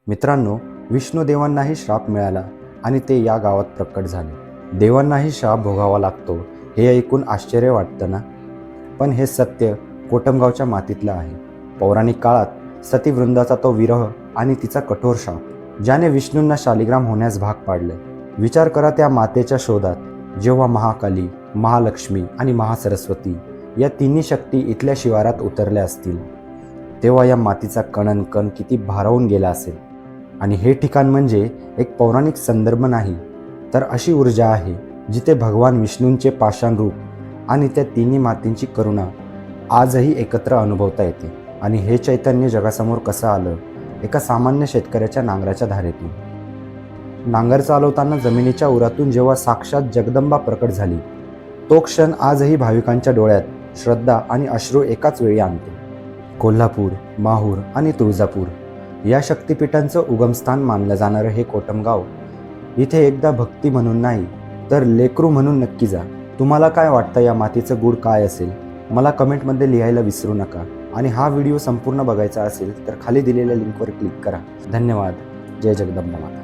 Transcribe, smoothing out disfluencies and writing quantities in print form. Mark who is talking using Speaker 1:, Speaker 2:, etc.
Speaker 1: मित्रांनो, विष्णुदेवांनाही श्राप मिळाला आणि ते या गावात प्रकट झाले. देवांनाही श्राप भोगावा लागतो हे ऐकून आश्चर्य वाटतं ना? पण हे सत्य कोटमगावच्या मातीतलं आहे. पौराणिक काळात सतीवृंदाचा तो विरह आणि तिचा कठोर शाप ज्याने विष्णूंना शालिग्राम होण्यास भाग पाडले. विचार करा त्या मातेच्या शोधात जेव्हा महाकाली, महालक्ष्मी आणि महासरस्वती या तिन्ही शक्ती इथल्या शिवारात उतरल्या असतील, तेव्हा या मातीचा कणन किती भारावून गेला असेल. आणि हे ठिकाण म्हणजे एक पौराणिक संदर्भ नाही, तर अशी ऊर्जा आहे जिथे भगवान विष्णूंचे पाषाण रूप आणि त्या तिन्ही मातींची करुणा आजही एकत्र अनुभवता येते. आणि हे चैतन्य जगासमोर कसं आलं? एका सामान्य शेतकऱ्याच्या नांगराच्या धारेतून. नांगर चालवताना जमिनीच्या उरातून जेव्हा साक्षात जगदंबा प्रकट झाली, तो क्षण आजही भाविकांच्या डोळ्यात श्रद्धा आणि अश्रू एकाच वेळी आणतो. कोल्हापूर, माहूर आणि तुळजापूर या शक्तिपीठांचं उगमस्थान मानलं जाणारं हे कोटमगाव, इथे एकदा भक्ती म्हणून नाही तर लेकरू म्हणून नक्की जा. तुम्हाला काय वाटतं, या मातीचं गूढ काय असेल? मला कमेंटमध्ये लिहायला विसरू नका. आणि हा व्हिडिओ संपूर्ण बघायचा असेल तर खाली दिलेल्या लिंकवर क्लिक करा. धन्यवाद. जय जगदंबा माता.